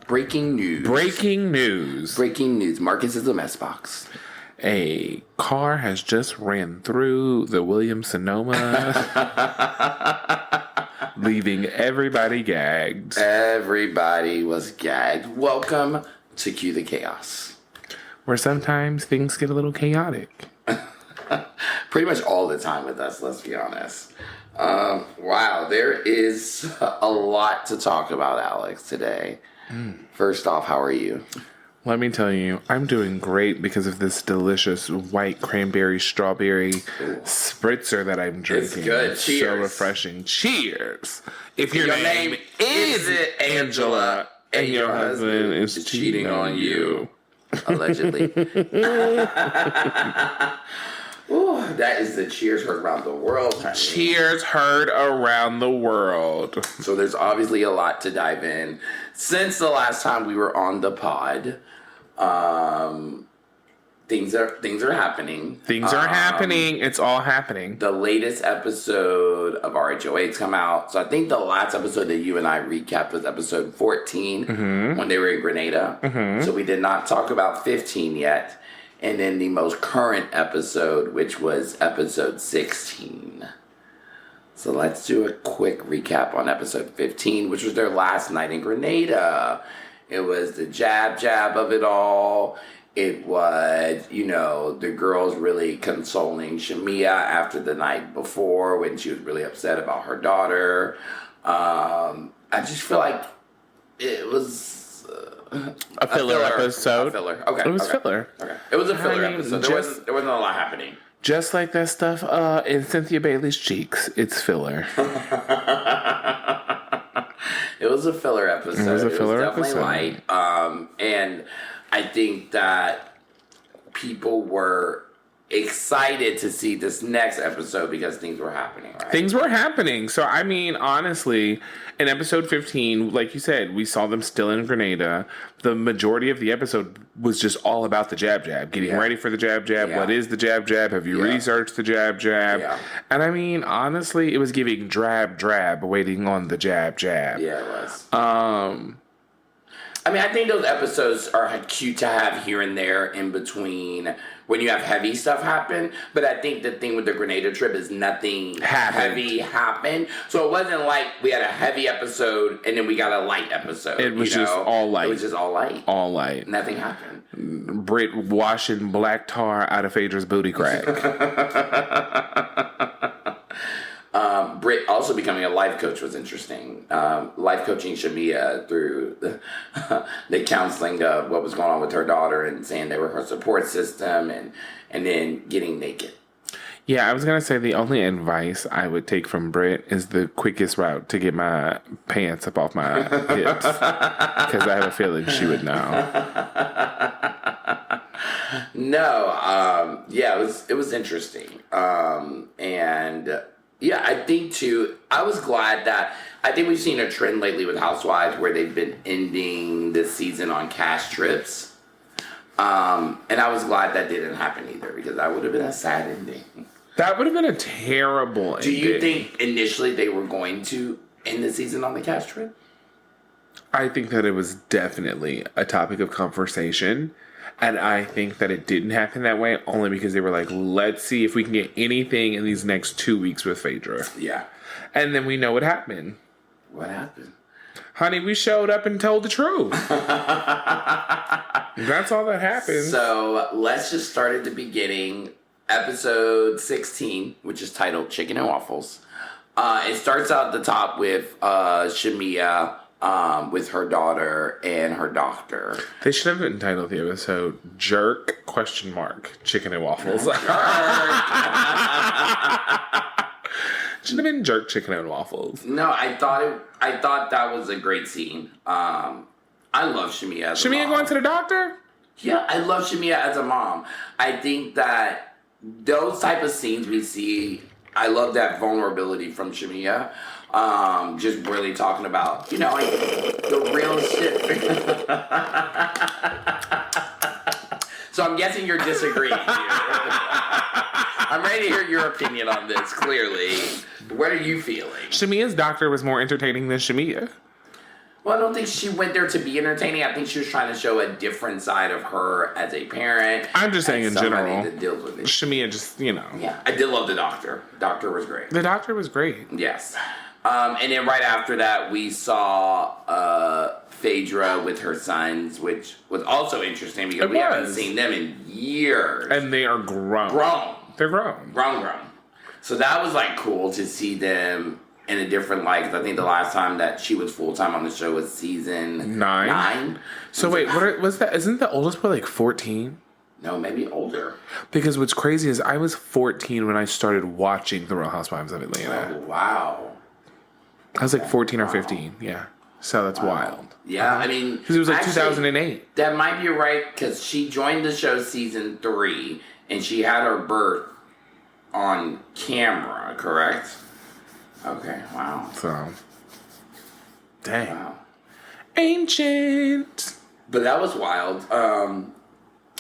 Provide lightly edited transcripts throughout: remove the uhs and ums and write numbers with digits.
Breaking news. Breaking news. Breaking news. Marcus is a mess box. A car has just ran through the Williams-Sonoma, leaving everybody gagged. Everybody was gagged. Welcome to Cue the Chaos. Where sometimes things get a little chaotic. Pretty much all the time with us, let's be honest. Wow, there is a lot to talk about, Alex, today. First off, how are you? Let me tell you, I'm doing great because of this delicious white cranberry strawberry spritzer that I'm drinking. It's good. Cheers. So refreshing. Cheers. If your name is Angela and your husband is cheating on you. Allegedly. Ooh, that is the cheers heard around the world, honey. Cheers heard around the world. So there's obviously a lot to dive in. Since the last time we were on the pod, things are happening. Things are happening. It's all happening. The latest episode of RHOA's come out. So I think the last episode that you and I recapped was episode 14 when they were in Grenada. So we did not talk about 15 yet. And then the most current episode, which was episode 16. So let's do a quick recap on episode 15, which was their last night in Grenada. It was the jab of it all. It was, the girls really consoling Shamia after the night before when she was really upset about her daughter. I just feel like it was... A filler episode. A filler. Okay. It was filler. Okay. It was a filler episode. There wasn't a lot happening. Just like that stuff in Cynthia Bailey's cheeks. It's filler. It was a filler episode. It was definitely light. And I think that people were excited to see this next episode because things were happening, right? Things were happening. So, I mean, honestly, in episode 15, like you said, we saw them still in Grenada. The majority of the episode was just all about the jab, getting ready for the jab. Yeah. What is the jab? Have you researched the jab? Yeah. And I mean, honestly, it was giving drab, waiting on the jab. Yeah, it was. I mean, I think those episodes are cute to have here and there in between when you have heavy stuff happen. But I think the thing with the Grenada trip is nothing heavy happened. So it wasn't like we had a heavy episode and then we got a light episode. It was just all light. It was just all light. All light. Nothing happened. Brit washing black tar out of Phaedra's booty crack. Brit also becoming a life coach was interesting. Life coaching Shamia through the counseling of what was going on with her daughter and saying they were her support system and then getting naked. Yeah, I was going to say the only advice I would take from Brit is the quickest route to get my pants up off my hips. Because I have a feeling she would know. No, it was interesting. Yeah, I think too, I was glad that, I think we've seen a trend lately with Housewives where they've been ending this season on cash trips. And I was glad that didn't happen either because that would have been a sad ending. That would have been a terrible ending. Do you think initially they were going to end the season on the cash trip? I think that it was definitely a topic of conversation. And I think that it didn't happen that way only because they were like, let's see if we can get anything in these next 2 weeks with Phaedra. Yeah. And then we know what happened. What happened? Honey, we showed up and told the truth. That's all that happened. So let's just start at the beginning. Episode 16, which is titled Chicken and Waffles. It starts out at the top with Shamia with her daughter and her doctor. They should have entitled the episode Jerk ? Chicken and Waffles. Should have been Jerk Chicken and Waffles. No, I thought that was a great scene. I love Shamia as a mom. Shamia going to the doctor? Yeah, I love Shamia as a mom. I think that those type of scenes we see, I love that vulnerability from Shamia. Just really talking about, like the real shit. So I'm guessing you're disagreeing here. I'm ready to hear your opinion on this, clearly. What are you feeling? Shamia's doctor was more entertaining than Shamia. Well, I don't think she went there to be entertaining. I think she was trying to show a different side of her as a parent. I'm just saying in general. That deals with it. Shamia just, Yeah, I did love the doctor. Doctor was great. The doctor was great. Yes. And then right after that, we saw Phaedra with her sons, which was also interesting because we haven't seen them in years. And they are grown. They're grown. Grown. So that was like cool to see them in a different light. Because I think the last time that she was full time on the show was season 9. So wait, what was that? Isn't the oldest boy like 14? No, maybe older. Because what's crazy is I was 14 when I started watching The Real Housewives of Atlanta. Oh, wow. I was like 14 or 15, yeah. So that's wild. Yeah, I mean... Because it was like 2008. That might be right, because she joined the show season 3, and she had her birth on camera, correct? Okay, wow. So... Dang. Wow. Ancient! But that was wild.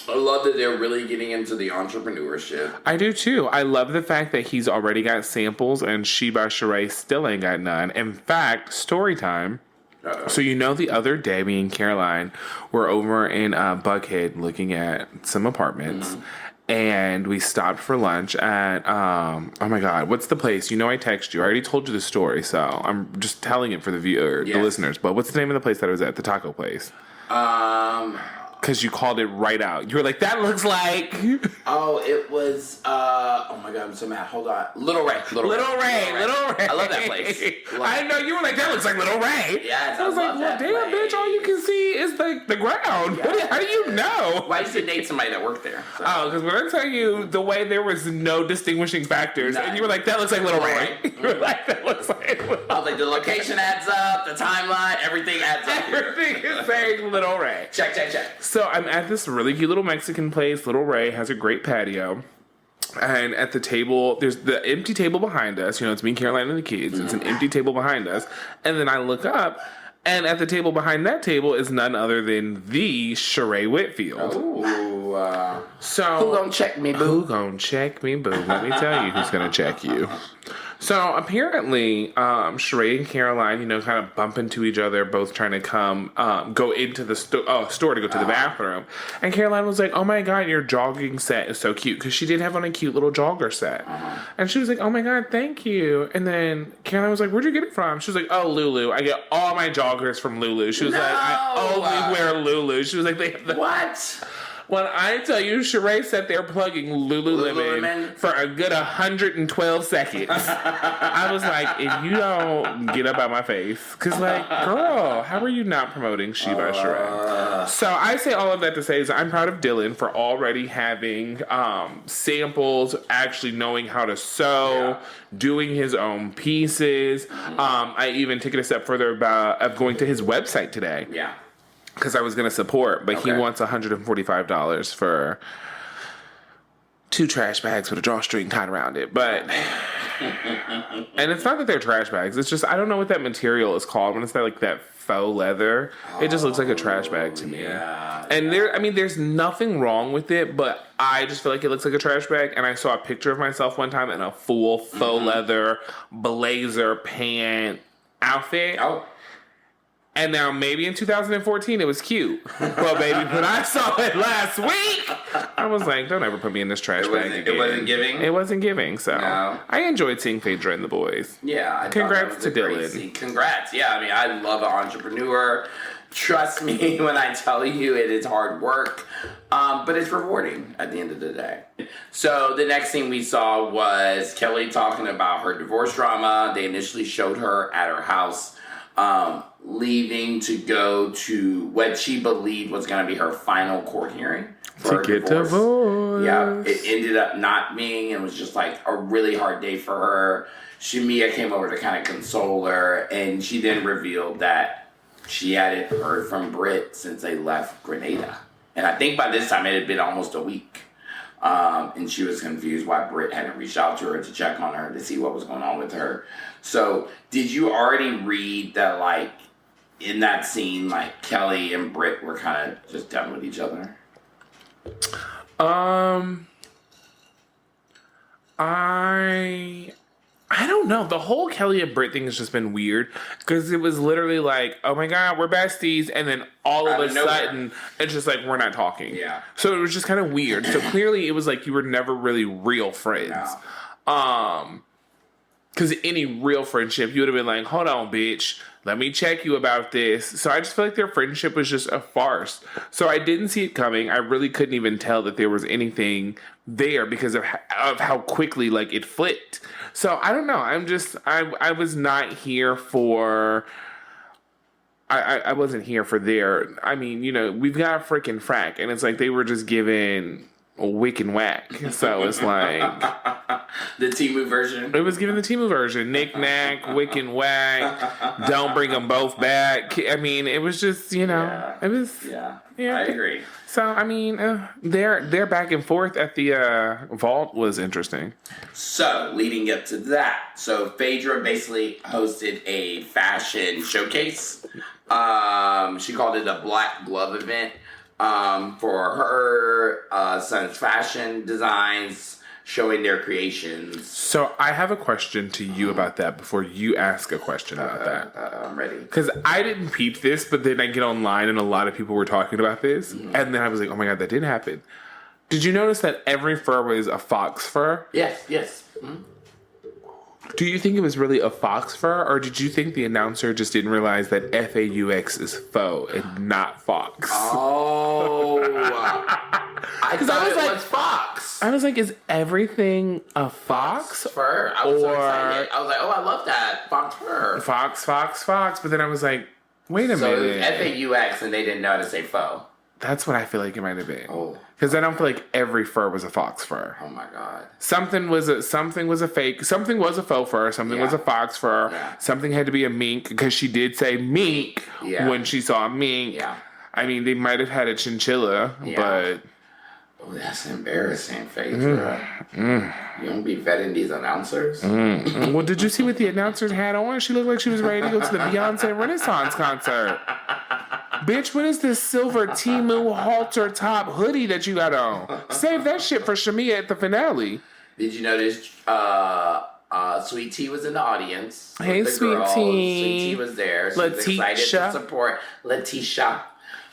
I love that they're really getting into the entrepreneurship. I do too. I love the fact that he's already got samples and she by Sheree still ain't got none. In fact, story time. Uh-oh. So the other day, me and Caroline were over in Buckhead looking at some apartments. Mm-hmm. And we stopped for lunch at, oh my God, what's the place? I text you. I already told you the story, so I'm just telling it for the the listeners. But what's the name of the place that I was at? The taco place. Because you called it right out. You were like, that looks like... Oh, it was... oh my God, I'm so mad. Hold on. Little Ray. Little Ray. I love that place. I know. You were like, that looks like Little Ray. Yes, I was like, well, damn, bitch, all you can see is the ground. Yes. How do you know? Why did you date somebody that worked there? So. Oh, because when I tell you the way there was no distinguishing factors, and you were like, that looks like Little Ray. You were like, that looks like... I was like, the location adds up, the timeline, everything adds up. Everything is saying Little Ray. Check. So I'm at this really cute little Mexican place. Little Ray has a great patio. And at the table, there's the empty table behind us. It's me, Caroline, and the kids. It's an empty table behind us. And then I look up, and at the table behind that table is none other than the Sheree Whitfield. Oh, so who gonna check me, boo? Who gonna check me, boo? Let me tell you who's gonna check you. So apparently, Sheree and Caroline, kind of bump into each other, both trying to go into the store to go to the bathroom. And Caroline was like, "Oh my God, your jogging set is so cute," because she did have on a cute little jogger set. And she was like, "Oh my God, thank you." And then Caroline was like, "Where'd you get it from?" She was like, "Oh, Lulu. I get all my joggers from Lulu." She was like, "I only wear Lulu." She was like, "They have the what?" When I tell you, Sheree sat there plugging Lululemon for a good 112 seconds. I was like, if you don't get up out my face. Because, girl, how are you not promoting She by Sheree? So I say all of that to say is I'm proud of Dylan for already having samples, actually knowing how to sew, doing his own pieces. I even took it a step further of going to his website today. Yeah. Because I was going to support, but he wants $145 for 2 trash bags with a drawstring tied around it. But, and it's not that they're trash bags. It's just, I don't know what that material is called. When it's that faux leather, it just looks like a trash bag to me. Yeah. And there's nothing wrong with it, but I just feel like it looks like a trash bag. And I saw a picture of myself one time in a full faux leather blazer pant outfit. Oh. And now maybe in 2014 it was cute. But baby, when I saw it last week, I was like, don't ever put me in this trash bag again. It wasn't giving? It wasn't giving, so. No. I enjoyed seeing Phaedra and the boys. Yeah. Congrats to Dylan. Congrats. Yeah, I love an entrepreneur. Trust me when I tell you it is hard work. But it's rewarding at the end of the day. So the next thing we saw was Kelli talking about her divorce drama. They initially showed her at her house. Leaving to go to what she believed was going to be her final court hearing to get divorced. Yeah, it ended up not being. It was just a really hard day for her. Shamia came over to kind of console her, and she then revealed that she hadn't heard from Brit since they left Grenada. And I think by this time it had been almost a week. And she was confused why Brit hadn't reached out to her to check on her to see what was going on with her. So, did you already read that, in that scene, Kelli and Brit were kind of just done with each other? I I don't know. The whole Kelly and Brit thing has just been weird because it was literally like, oh my God, we're besties. And then all of a sudden, it's just like, we're not talking. Yeah. So it was just kind of weird. So clearly it was like you were never really real friends. No. Because any real friendship, you would have been like, hold on, bitch. Let me check you about this. So I just feel like their friendship was just a farce. So I didn't see it coming. I really couldn't even tell that there was anything there because of how quickly like it flipped. So I don't know. I was not here for... I wasn't here for their... I mean, you know, we've got a freaking frack. And it's like they were just giving... a wick and whack. So it's like... The Temu version? It was given the Temu version. Knick knack, wick and whack, don't bring them both back. I mean, it was just, you know... It was... Yeah, I agree. So, I mean, their back and forth at the vault was interesting. So, leading up to that, so Phaedra basically hosted a fashion showcase. She called it a black glove event. For her son's fashion designs, showing their creations. So I have a question to you about that before you ask a question about that. I'm ready. Because I didn't peep this, but then I get online and a lot of people were talking about this. Mm-hmm. And then I was like, oh my God, that did happen. Did you notice that every fur was a fox fur? Yes. Mm-hmm. Do you think it was really a fox fur, or did you think the announcer just didn't realize that FAUX is faux and not fox? Oh. I thought it was fox. I was like, is everything a fox? Fur? I was so excited. I was like, oh, I love that. Fox fur. Fox. But then I was like, wait a minute. So it was FAUX and they didn't know how to say faux. That's what I feel like it might have been. Oh. Because I don't feel like every fur was a fox fur. Oh my God. Something was a fake. Something was a faux fur. Something was a fox fur. Yeah. Something had to be a mink because she did say mink when she saw a mink. Yeah. I mean, they might have had a chinchilla, but... Oh, that's embarrassing, Phaedra. You don't be vetting these announcers? Well, did you see what the announcers had on? She looked like she was ready to go to the Beyonce Renaissance concert. Bitch, what is this silver Temu halter top hoodie that you got on? Save that shit for Shamia at the finale. Did you notice Sweet Tea was in the audience? Hey, Sweet Tea. Sweet Tea was there. She was excited to support Letitia.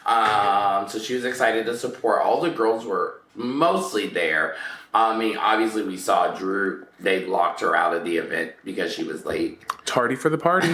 So she was excited to support. All the girls were mostly there. I mean, obviously we saw Drew. They locked her out of the event because she was late. Tardy for the party.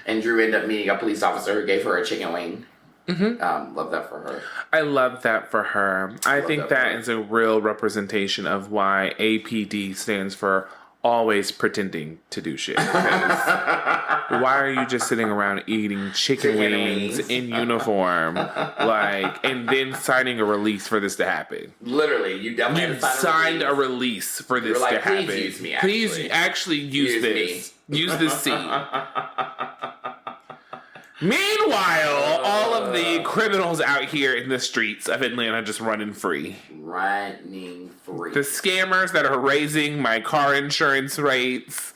And Drew ended up meeting a police officer who gave her a chicken wing. Mm-hmm. Love that for her. I love that for her. I think that is a real representation of why APD stands for always pretending to do shit. Why are you just sitting around eating chicken wings in uniform, and then signing a release for this to happen? Literally, you definitely signed a release for this to happen. Please use me. Please actually use this. Use this scene. Meanwhile, all of the criminals out here in the streets of Atlanta just running free. The scammers that are raising my car insurance rates.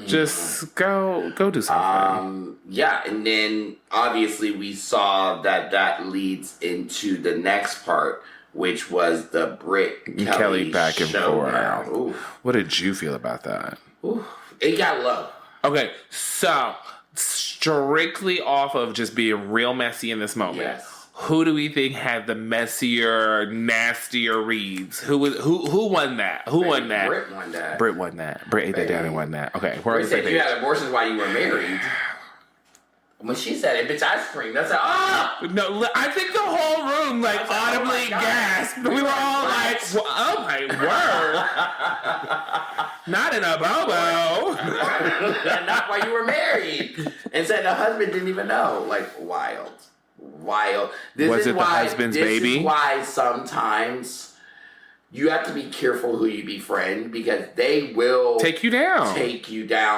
Just go do something. Yeah, and then obviously we saw that leads into the next part, which was the Brit and Kelli back and showdown. forth. What did you feel about that? Ooh, it got low. Okay, so strictly off of just being real messy in this moment. Yes. Who do we think had the messier, nastier reads? Who won that? Who won that? Brit won that. Brit won that. Brit ate that down and won that. Okay. Brit said you had abortions while you were married. When she said it, bitch, I screamed. That's like, oh! No, I think the whole room audibly gasped. We were all like, oh my word. Not in a bobo. Not while you were married. And said the husband didn't even know. Wild. Was it the husband's baby? This is why sometimes you have to be careful who you befriend because they will take you down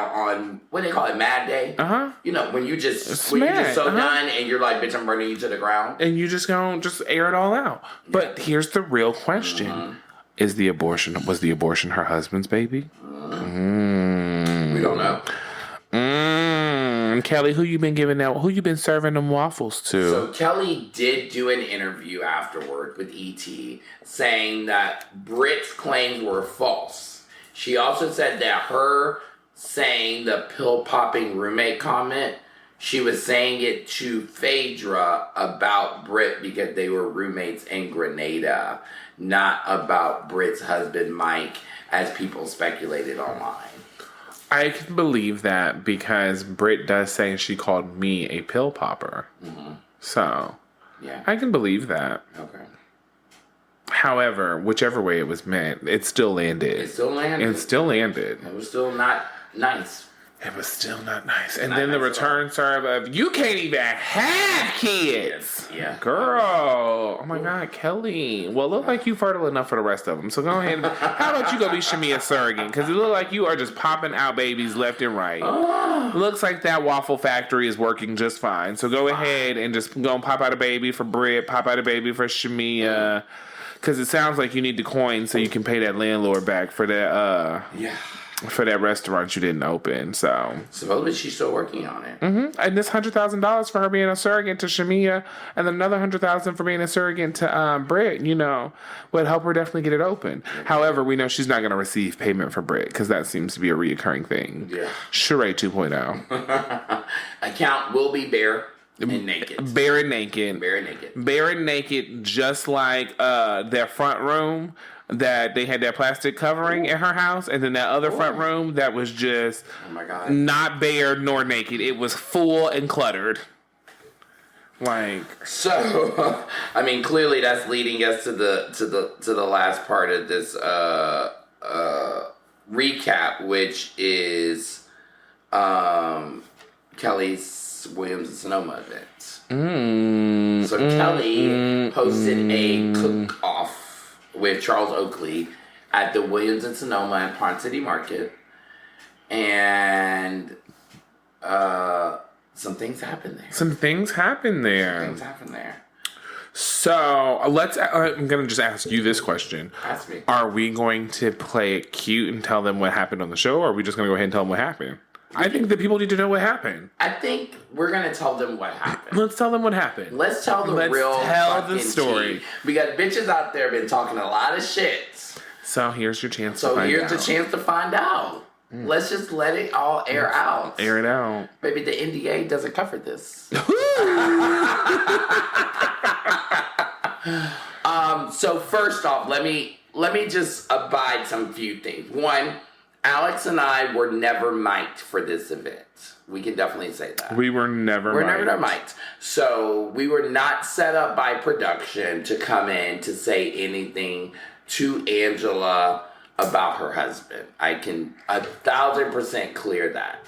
on what they call it, Mad Day. You know, when you just so done and you're like, bitch, I'm burning you to the ground. And you just gonna air it all out. Yeah. But here's the real question: was the abortion her husband's baby? We don't know. Kelli, who you been serving them waffles to? So Kelli did do an interview afterward with ET saying that Brit's claims were false She also said that her saying the pill-popping roommate comment, she was saying it to Phaedra about Brit because they were roommates in Grenada, not about Brit's husband, Mike, as people speculated online. I can believe that because Brit does say she called me a pill popper. Mm-hmm. So, yeah, I can believe that. Okay. However, whichever way it was meant, it still landed. It still landed. It was still not nice. It was still not nice. And then the return serve of, you can't even have kids. Yeah. Girl. Oh my God, Kelli. Well, look like you fertile enough for the rest of them. So go ahead. How about you go be Shamia surrogate? Because it look like you are just popping out babies left and right. Looks like that waffle factory is working just fine. So go ahead and just go and pop out a baby for Brit, pop out a baby for Shamia. Because it sounds like you need the coin so you can pay that landlord back for that, for that restaurant you didn't open. So supposedly she's still working on it. Mm-hmm. And this $100,000 for her being a surrogate to Shamia, and then another $100,000 for being a surrogate to Brit, would help her definitely get it open. However, we know she's not going to receive payment for Brit because that seems to be a reoccurring thing. Yeah. Charade 2.0. Account will be bare and naked. Bare and naked. Bare and naked. Bare and naked, just like their front room that they had that plastic covering in her house, and then that other front room that was just not bare nor naked. It was full and cluttered. So, I mean, clearly that's leading us to the last part of this recap, which is Kelli's Williams-Sonoma event. So Kelli hosted a cook-off with Charles Oakley at the Williams-Sonoma and Pond City Market, and some things happened there. So I'm going to just ask you this question. Ask me. Are we going to play it cute and tell them what happened on the show, or are we just going to go ahead and tell them what happened? I think the people need to know what happened. I think we're going to tell them what happened. Let's tell them what happened. Let's tell the story. We got bitches out there been talking a lot of shit. So here's your chance to find out. So here's the chance to find out. Let's just let it all air out. Air it out. Maybe the NDA doesn't cover this. So first off, let me just abide some few things. One, Alex and I were never mic'd for this event. We can definitely say that. We were never mic'd. So we were not set up by production to come in to say anything to Angela about her husband. I can 1,000% clear that.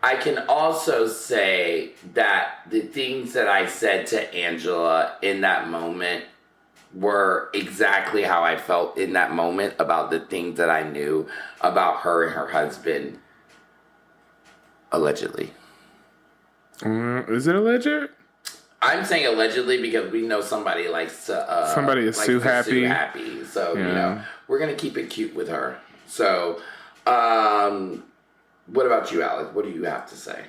I can also say that the things that I said to Angela in that moment were exactly how I felt in that moment about the things that I knew about her and her husband, allegedly. Is it alleged? I'm saying allegedly because we know somebody likes to... somebody is Sue happy. So, we're going to keep it cute with her. So, what about you, Alex? What do you have to say?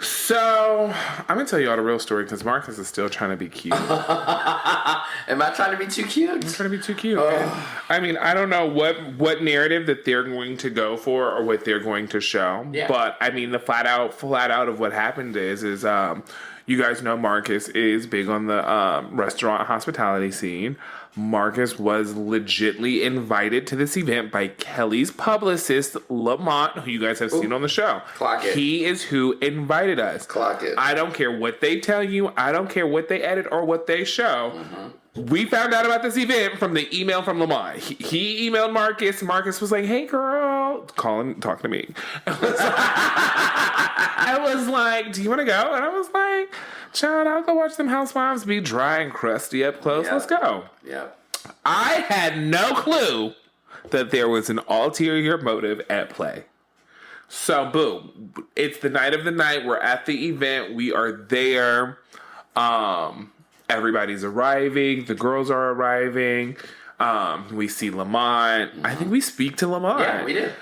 So, I'm going to tell you all the real story because Marcus is still trying to be cute. Am I trying to be too cute? I'm trying to be too cute. I mean, I don't know what narrative that they're going to go for or what they're going to show. Yeah. But, I mean, the flat out of what happened is you guys know Marcus is big on the restaurant hospitality scene. Marcus was legitly invited to this event by Kelli's publicist, Lamont, who you guys have seen on the show. Clock it. He is who invited us. Clock it. I don't care what they tell you. I don't care what they edit or what they show. Mm-hmm. We found out about this event from the email from Lamont. He emailed Marcus. Marcus was like, "Hey, girl," talking to me. I was like, "Do you want to go?" And I was like, "Child, I'll go watch them housewives be dry and crusty up close. Let's go." Yeah. I had no clue that there was an ulterior motive at play. So, boom. It's the night of the night. We're at the event. We are there. Everybody's arriving. The girls are arriving. We see Lamont. I think we speak to Lamont. Yeah, we did.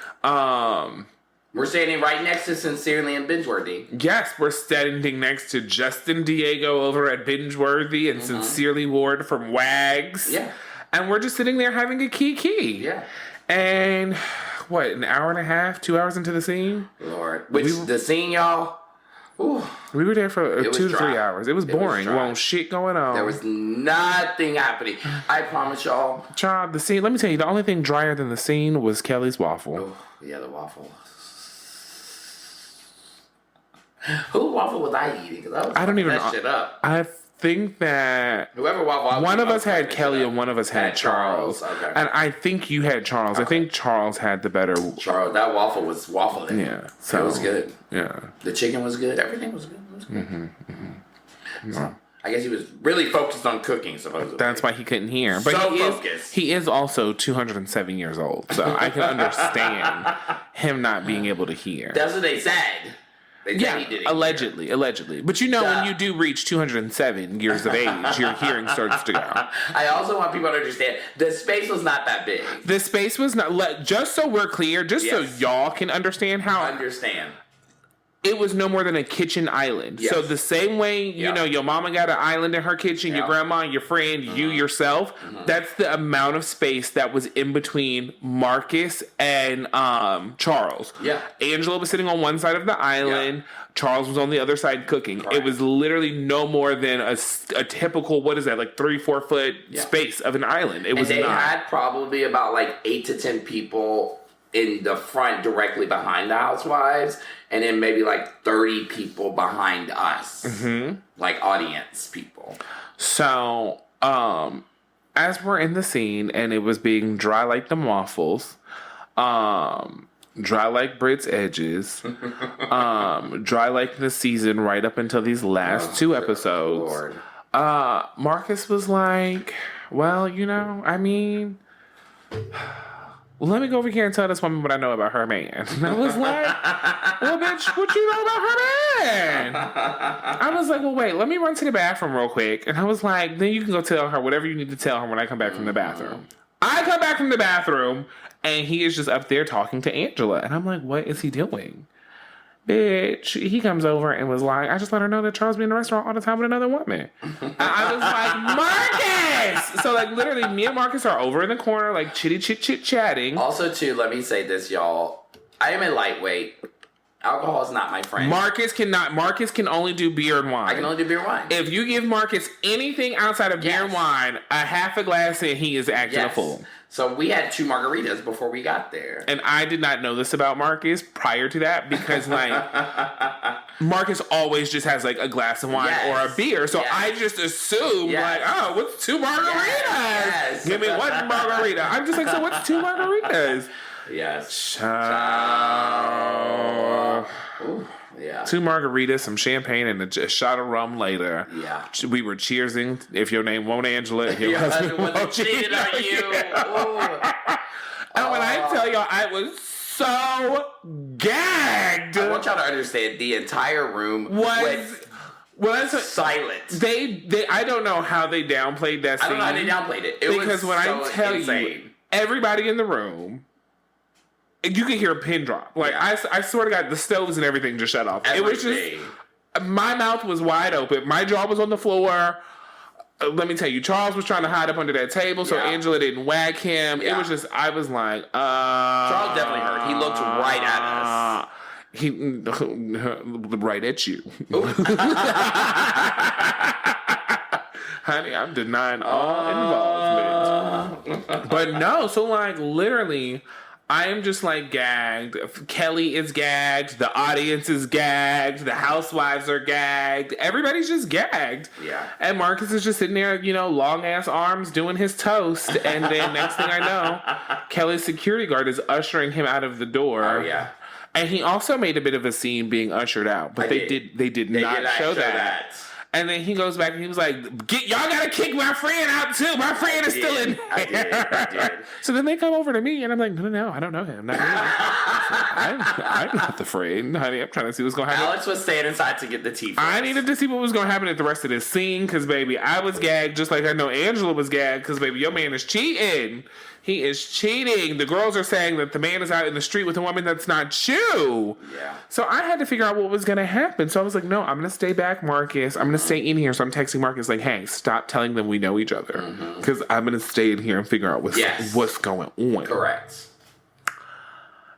We're standing right next to Sincerely and Bingeworthy. Yes, we're standing next to Justin Diego over at Bingeworthy and Sincerely Ward from Wags. Yeah. And we're just sitting there having a kiki. Yeah. And what, an hour and a half, 2 hours into the scene? Lord. The scene, y'all? Ooh. We were there for 2 to 3 hours. It was boring. There wasn't shit going on. There was nothing happening. I promise y'all. Child, the scene, let me tell you, the only thing drier than the scene was Kelly's waffle. Oh, yeah, the waffle. Who waffle was I eating? Because I don't even know. That shit up. I think that whoever waffle, one of us had Kelly and one of us had Charles. Okay. And I think you had Charles. Okay. I think Charles had the better. Charles, that waffle was waffling. Yeah, so it was good. Yeah, the chicken was good. Everything was good. It was good. So, I guess he was really focused on cooking. Supposedly, that's why he couldn't hear. But he is also 207 years old, so I can understand him not being able to hear. That's what they said. Allegedly. But when you do reach 207 years of age, your hearing starts to go. I also want people to understand, the space was not that big. The space was not, just so we're clear, so y'all can understand how. It was no more than a kitchen island. Yes. So the same way, your mama got an island in her kitchen, your grandma, your friend, you yourself, that's the amount of space that was in between Marcus and Charles. Yeah. Angela was sitting on one side of the island. Yeah. Charles was on the other side cooking. Correct. It was literally no more than a typical, 3-4 foot space of an island. It was. And they had probably about 8 to 10 people in the front directly behind the housewives, and then maybe 30 people behind us, audience people. So, as we're in the scene and it was being dry like the waffles, dry like Brit's edges, dry like the season right up until these last 2 episodes, Lord. Marcus was like, well, let me go over here and tell this woman what I know about her man. And I was like, well, bitch, what you know about her man? I was like, well, wait, let me run to the bathroom real quick. And I was like, then you can go tell her whatever you need to tell her when I come back from the bathroom. I come back from the bathroom, and he is just up there talking to Angela. And I'm like, what is he doing? Bitch, he comes over and was like, I just let her know that Charles be in the restaurant all the time with another woman. And I was like, Marcus! So, literally, me and Marcus are over in the corner, chit-chatting. Also, too, let me say this, y'all. I am a lightweight. Alcohol is not my friend. Marcus can only do beer and wine. I can only do beer and wine. If you give Marcus anything outside of beer and wine, a half a glass in, he is acting a fool. So we had 2 margaritas before we got there. And I did not know this about Marcus prior to that because, Marcus always just has, a glass of wine or a beer. So I just assumed, what's 2 margaritas? Yes. Give me 1 margarita. I'm just like, so what's 2 margaritas? Yes. Ooh, yeah. 2 margaritas, some champagne, and a shot of rum later. Yeah. We were cheersing. If your name won't Angela, your husband won't cheat on you. And when I tell y'all, I was so gagged. I want y'all to understand, the entire room was silent. I don't know how they downplayed that scene. I don't know how they downplayed it. Because when I tell you, everybody in the room, you could hear a pin drop. I swear to God, the stoves and everything just shut off. It was just, my mouth was wide open. My jaw was on the floor. Let me tell you, Charles was trying to hide up under that table so Angela didn't whack him. It was just, I was like, Charles definitely hurt. He looked right at us. Right at you. Honey, I'm denying all involvement. But no, so literally, I am just gagged. Kelly is gagged. The audience is gagged. The housewives are gagged. Everybody's just gagged. Yeah. And Marcus is just sitting there, long ass arms doing his toast. And then next thing I know, Kelly's security guard is ushering him out of the door. Oh, yeah. And he also made a bit of a scene being ushered out, but they did not show that. And then he goes back and he was like, y'all gotta kick my friend out too. My friend is still in there. I did. So then they come over to me and I'm like, no, I don't know him. Not me. I'm not the friend, honey. I'm trying to see what's going to happen. Alex was staying inside to get the tea first. I needed to see what was going to happen at the rest of this scene because, baby, I was gagged just like I know Angela was gagged because, baby, your man is cheating. He is cheating. The girls are saying that the man is out in the street with a woman that's not you. Yeah. So I had to figure out what was going to happen. So I was like, no, I'm going to stay back, Marcus. I'm going to stay in here. So I'm texting Marcus like, hey, stop telling them we know each other. Because I'm going to stay in here and figure out what's going on. Correct.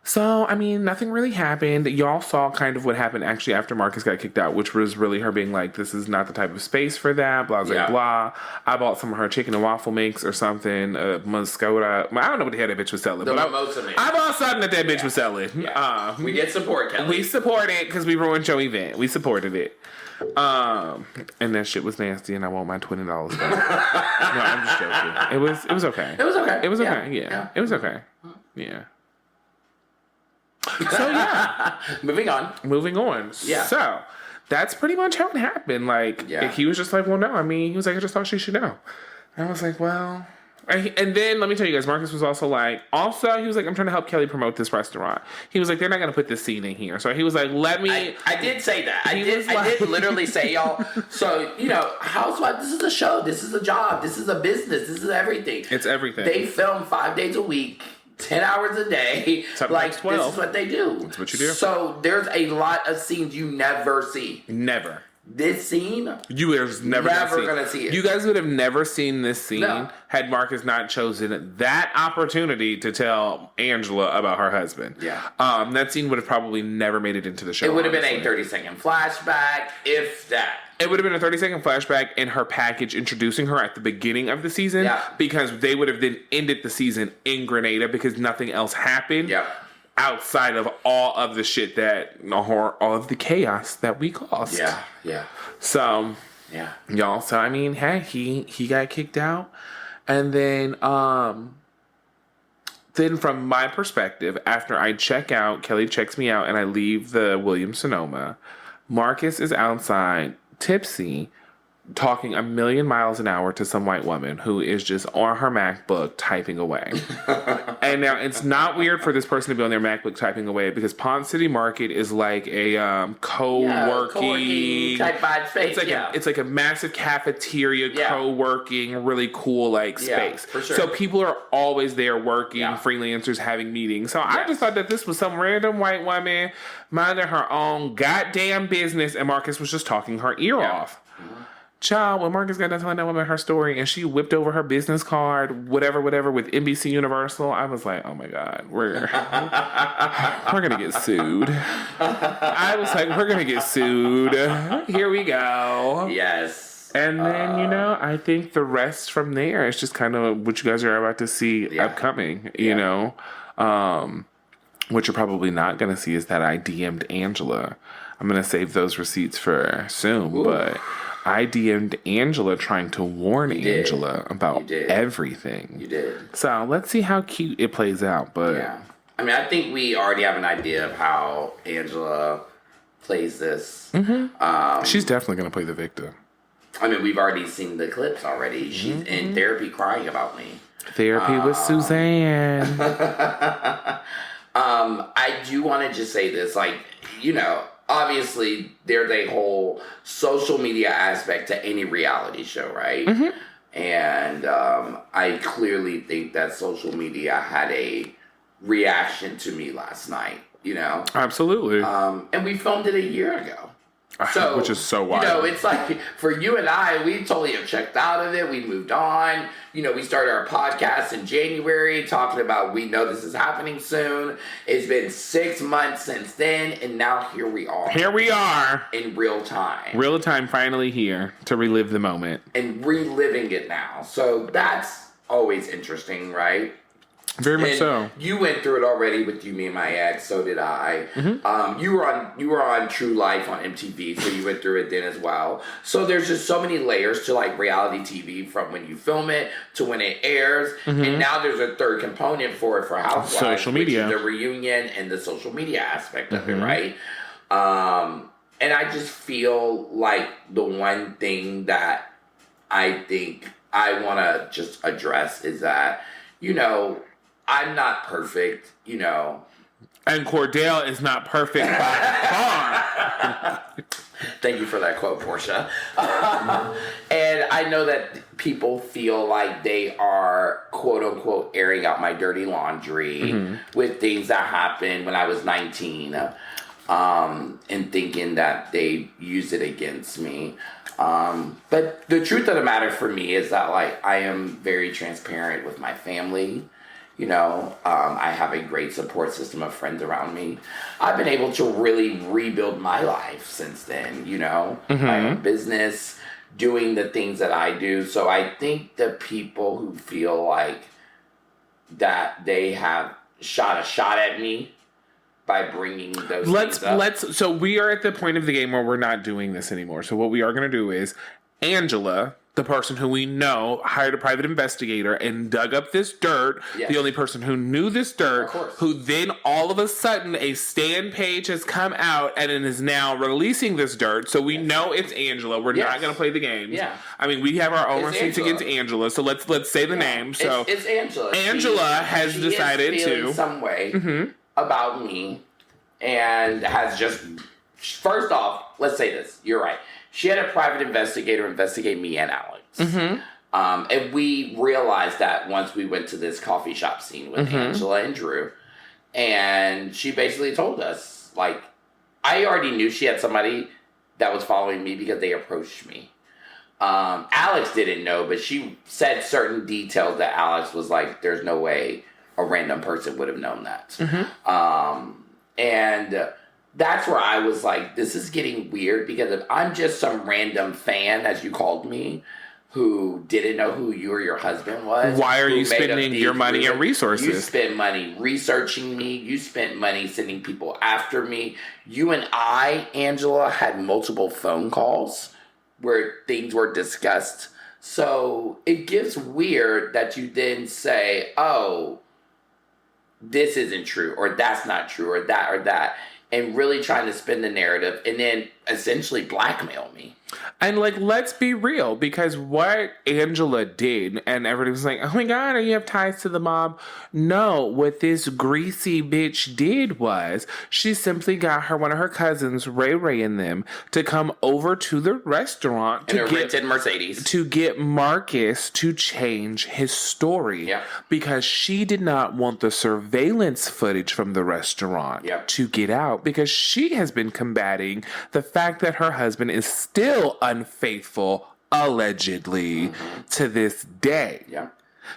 So, I mean, nothing really happened. Y'all saw kind of what happened actually after Marcus got kicked out, which was really her being like, this is not the type of space for that, blah, blah, blah. I bought some of her chicken and waffle mix or something, Moscota. I don't know what the hell that bitch was selling. The mimosa mix. I bought something that bitch was selling. Yeah. We did support Kelli. We support it because we ruined your event. We supported it. And that shit was nasty, and I want my $20 back. No, I'm just joking. It was okay. It was okay. It was okay. Yeah. It was okay. Yeah. So yeah. Moving on. Yeah. So that's pretty much how it happened. Like he was just like, well, no. I mean, he was like, I just thought she should know. And I was like, well. And then let me tell you guys, Marcus was also like, he was like, I'm trying to help Kelli promote this restaurant. He was like, they're not going to put this scene in here. So he was like, let me. I did say that. I did literally say, y'all. So, Housewives, this is a show. This is a job. This is a business. This is everything. It's everything. They film 5 days a week. 10 hours a day. Sometimes 12. This is what they do. That's what you do. So there's a lot of scenes you never see. Never. This scene, you are never gonna see it. You guys would have never seen this scene had Marcus not chosen that opportunity to tell Angela about her husband. Yeah. That scene would have probably never made it into the show. It would have been a 30-second flashback, if that. It would have been a 30-second flashback in her package introducing her at the beginning of the season because they would have then ended the season in Grenada because nothing else happened outside of all of the shit all of the chaos that we caused. Yeah. So, y'all. So, I mean, hey, he got kicked out. And then from my perspective, after I check out, Kelli checks me out and I leave the Williams-Sonoma, Marcus is outside tipsy, talking a million miles an hour to some white woman who is just on her MacBook typing away. And now it's not weird for this person to be on their MacBook typing away because Pond City Market is like a co-working type vibe space. It's like a massive cafeteria, co-working, really cool space. For sure. So people are always there working, freelancers having meetings. So I just thought that this was some random white woman minding her own goddamn business, and Marcus was just talking her ear off. Mm-hmm. Child, when Marcus got done telling that woman her story and she whipped over her business card, whatever, with NBC Universal, I was like, oh my God, we're going to get sued. I was like, we're going to get sued. Here we go. Yes. And then, I think the rest from there is just kind of what you guys are about to see upcoming, you know. What you're probably not going to see is that I DM'd Angela. I'm going to save those receipts for soon, but I DM'd Angela trying to warn Angela about everything. You did. So let's see how cute it plays out. But I mean, I think we already have an idea of how Angela plays this. Mm-hmm. She's definitely going to play the victim. I mean, we've already seen the clips already. She's in therapy crying about me. Therapy with Suzanne. I do want to just say this, obviously there's a whole social media aspect to any reality show, right? Mm-hmm. And I clearly think that social media had a reaction to me last night, Absolutely. And we filmed it a year ago. So, which is so wild. It's like for you and I, we totally have checked out of it. We moved on. We started our podcast in January talking about we know this is happening soon. It's been 6 months since then, and now here we are. Here we are. In real time. Real time finally here to relive the moment. And reliving it now. So that's always interesting, right? Very much so. You went through it already with You, Me, and My Ex. So did I. Mm-hmm. You were on True Life on MTV, so you went through it then as well. So there's just so many layers to reality TV, from when you film it to when it airs, and now there's a third component for it for Housewives, social media, which is the reunion and the social media aspect of it, right? And I just feel like the one thing that I think I want to just address is that I'm not perfect, And Cordell is not perfect by far. Thank you for that quote, Portia. And I know that people feel like they are, quote unquote, airing out my dirty laundry with things that happened when I was 19, and thinking that they use it against me. But the truth of the matter for me is that I am very transparent with my family. I have a great support system of friends around me. I've been able to really rebuild my life since then, my own business, doing the things that I do. So I think the people who feel like that they have shot a shot at me by bringing those things up. So we are at the point of the game where we're not doing this anymore. So what we are going to do is Angela, the person who we know, hired a private investigator and dug up this dirt. Yes. The only person who knew this dirt, who then all of a sudden a Stan page has come out and it is now releasing this dirt. So we know it's Angela. We're not going to play the games. Yeah. I mean, we have our own receipts against Angela. So let's say the name. So it's Angela. Angela has decided is feeling to some way about me, and has just, first off, let's say this. You're right. She had a private investigator investigate me and Alex. And we realized that once we went to this coffee shop scene with Angela and Drew. And she basically told us, like, I already knew she had somebody that was following me because they approached me. Alex didn't know, but she said certain details that Alex was like, there's no way a random person would have known that. And that's where I was like, this is getting weird, because if I'm just some random fan, as you called me, who didn't know who you or your husband was. Why are you spending your money and resources? You spent money researching me. You spent money sending people after me. You and I, Angela, had multiple phone calls where things were discussed. So it gets weird that you then say, oh, this isn't true, or that's not true, or that, and really trying to spin the narrative and then essentially blackmail me. And, like, let's be real, because what Angela did, and everybody was like, oh my God, are you have ties to the mob? No, what this greasy bitch did was she simply got one of her cousins, RHOA and them, to come over to the restaurant in a rented Mercedes to get Marcus to change his story. Because she did not want the surveillance footage from the restaurant to get out, because she has been combating the fact that her husband is still unfaithful, allegedly, to this day.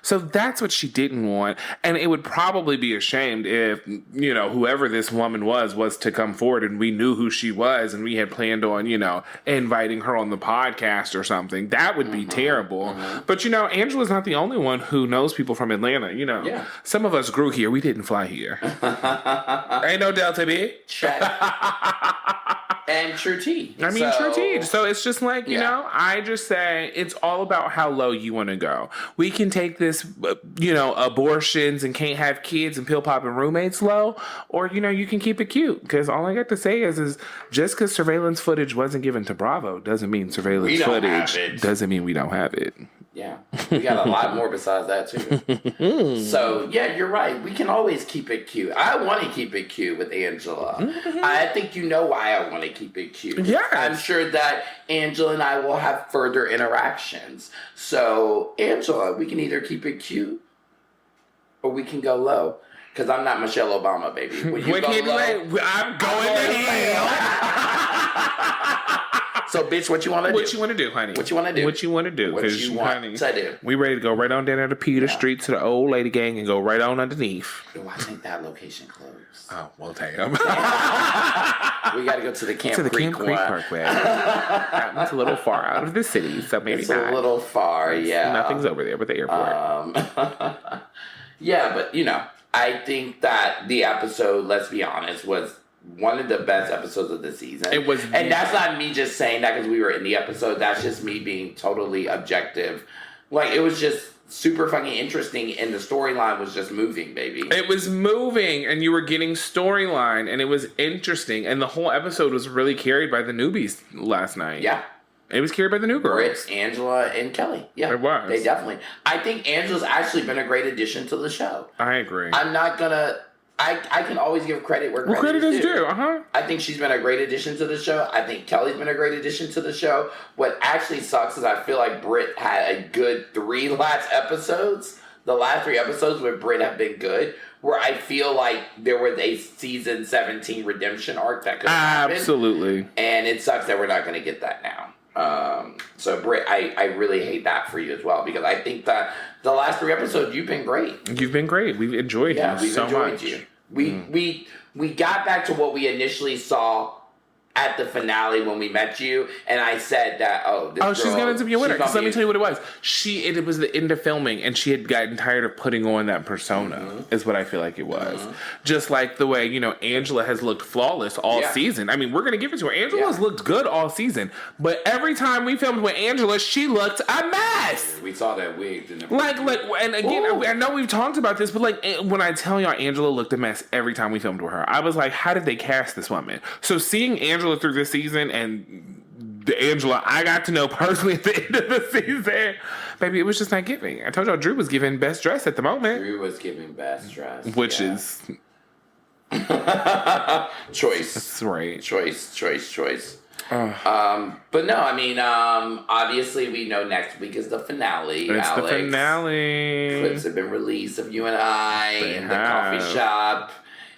So that's what she didn't want. And it would probably be ashamed if, whoever this woman was to come forward and we knew who she was and we had planned on, inviting her on the podcast or something. That would be terrible. But, Angela's not the only one who knows people from Atlanta, Some of us grew here. We didn't fly here. Ain't no Delta B. Check. And True T. True T. So it's just like, I just say it's all about how low you want to go. We can take this, abortions and can't have kids and pill popping roommates low, or, you can keep it cute. Because all I got to say is just because surveillance footage wasn't given to Bravo doesn't mean surveillance footage doesn't mean we don't have it. Yeah, we got a lot more besides that, too. So, yeah, you're right. We can always keep it cute. I want to keep it cute with Angela. I think you know why I want to keep it cute. Yeah. I'm sure that Angela and I will have further interactions. So, Angela, we can either keep it cute or we can go low. Because I'm not Michelle Obama, baby. When you go low, I'm going to hell. So, bitch, what you want to do? What you want to do, honey? What you want to do? What you want to do? What you want to do? We ready to go right on down to the Peter Street to the old lady gang and go right on underneath. Oh, I think that location closed. Oh, well, damn. We got to go to the Camp Creek Parkway. That one's a little far out of the city, so maybe it's a little far, Nothing's over there but the airport. Yeah, but, I think that the episode, let's be honest, was one of the best episodes of the season. It was, and that's not me just saying that because we were in the episode. That's just me being totally objective. Like, it was just super fucking interesting, and the storyline was just moving, baby. It was moving, and you were getting storyline, and it was interesting, and the whole episode was really carried by the newbies last night. Yeah. It was carried by the new girls. Brit, Angela, and Kelli. Yeah. It was. They definitely. I think Angela's actually been a great addition to the show. I agree. I'm not gonna... I can always give credit where credit is due. I think she's been a great addition to the show. I think Kelly's been a great addition to the show. What actually sucks is I feel like Brit had a good 3 last episodes. The last 3 episodes with Brit have been good, where I feel like there was a season 17 redemption arc that could happen. Absolutely. And it sucks that we're not going to get that now. So Brit, I really hate that for you as well, because I think that the last 3 episodes you've been great. You've been great. We've enjoyed you we've so enjoyed much. you. We got back to what we initially saw at the finale when we met you, and I said that, she's going to be a winner. Because let me tell you what it was. It was the end of filming, and she had gotten tired of putting on that persona, is what I feel like it was. Just like the way, Angela has looked flawless all season. I mean, we're going to give it to her. Angela's looked good all season, but every time we filmed with Angela, she looked a mess. We saw that wig. And again, I know we've talked about this, but when I tell y'all, Angela looked a mess every time we filmed with her. I was like, how did they cast this woman? So seeing Angela through this season, and the Angela I got to know personally at the end of the season, baby, it was just not giving. I told y'all Drew was giving best dress at the moment. Drew was giving best dress, which is choice. That's right. Choice. But no, I mean, obviously we know next week is the finale. It's Alex. the finale. Clips have been released of you and I in the coffee shop.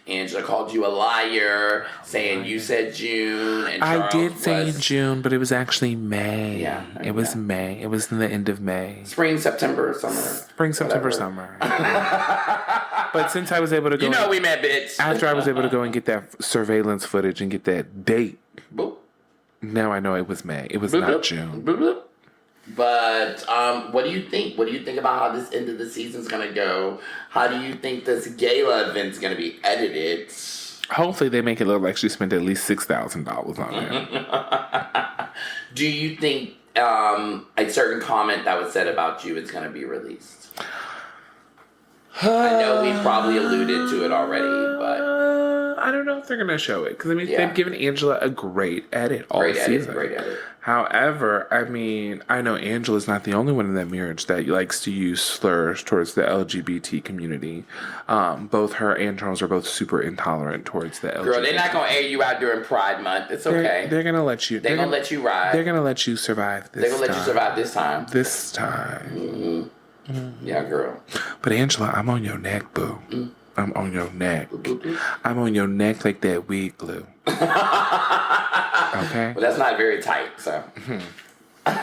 Angela called you a liar, saying you said June. And Charles I did say June, but it was actually May. Yeah. It was May. It was in the end of May. Spring, September, summer. Summer. But since I was able to go... we met, bitch. After I was able to go and get that surveillance footage and get that date, boop. Now I know it was May. It was not June. Boop, boop. But what do you think? What do you think about how this end of the season's going to go? How do you think this gala event's going to be edited? Hopefully they make it look like she spent at least $6,000 on it. Do you think a certain comment that was said about you is going to be released? I know we probably alluded to it already, but... I don't know if they're going to show it. Because, I mean, they've given Angela a great edit all season. Great edit. However, I mean, I know Angela's not the only one in that marriage that likes to use slurs towards the LGBT community. Both her and Charles are both super intolerant towards the LGBT. Girl, they're not going to air you out during Pride Month. It's okay. They're going to let you... They're going to let you ride. They're going to let you survive this time. They're going to let you survive this time. This time. Mm-hmm. Mm-hmm. Yeah, girl. But Angela, I'm on your neck, boo. Mm. I'm on your neck. I'm on your neck like that wig glue. Okay? Well, that's not very tight, so. But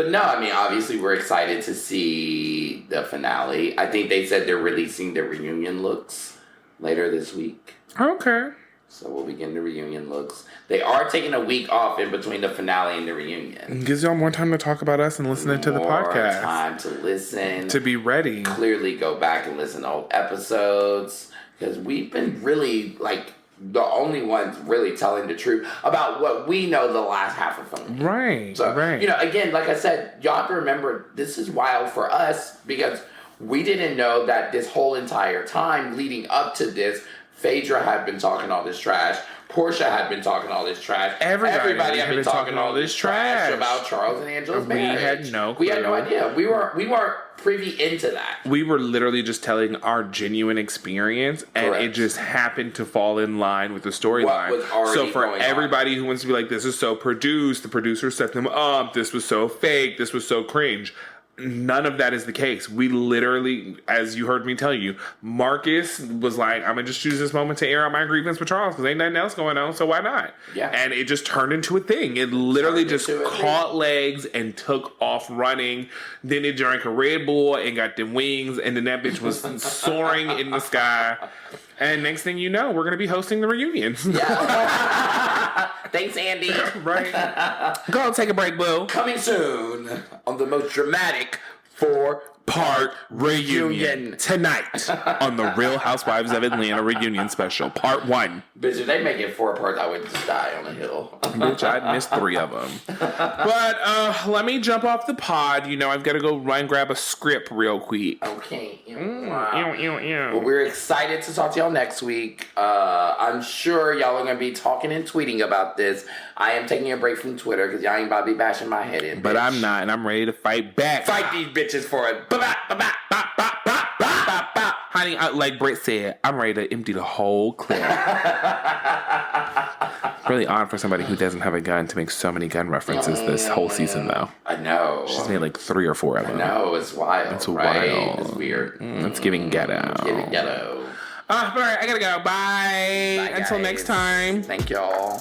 no, I mean, obviously we're excited to see the finale. I think they said they're releasing the reunion looks later this week. Okay. So we'll be getting the reunion looks. They are taking a week off in between the finale and the reunion. Gives y'all more time to talk about us and listening to the podcast. More time to listen. To be ready. Clearly go back and listen to old episodes. Because we've been really, the only ones really telling the truth about what we know the last half of filming. Right, so, right. Again, like I said, y'all have to remember, this is wild for us because we didn't know that this whole entire time leading up to this, Phaedra had been talking all this trash. Portia had been talking all this trash. Everybody had been talking all this trash about Charles and Angela's marriage. We had no clue. We had no idea. We weren't privy into that. We were literally just telling our genuine experience, and Correct. It just happened to fall in line with the storyline. So for everybody who wants to be like, this is so produced, the producer set them up, this was so fake, this was so cringe. None of that is the case. We literally, as you heard me tell you, Marcus was like, I'm going to just choose this moment to air out my grievance with Charles because ain't nothing else going on, so why not? Yeah. And it just turned into a thing. It literally just caught legs and took off running. Then it drank a Red Bull and got them wings, and then that bitch was soaring in the sky. And next thing you know, we're going to be hosting the reunion. Yeah. Thanks, Andy. Right. Go on, take a break, boo. Coming soon on the most dramatic 4-part reunion tonight on the Real Housewives of Atlanta reunion special, part 1. Bitch, if they make it 4 parts, I would just die on the hill. Bitch, I'd miss 3 of them. But let me jump off the pod. I've got to go run and grab a script real quick. Okay. Well, we're excited to talk to y'all next week. I'm sure y'all are going to be talking and tweeting about this. I am taking a break from Twitter because y'all ain't about to be bashing my head in, bitch. But I'm not, and I'm ready to fight back. Fight these bitches for it. Honey, like Britt said, I'm ready to empty the whole clip. Really odd for somebody who doesn't have a gun to make so many gun references this whole season, though. I know. She's made like 3 or 4 of them. I know, it's wild. It's wild. It's weird. It's giving ghetto. It's giving ghetto. All right, I gotta go. Bye. Bye, until next time. Thank y'all.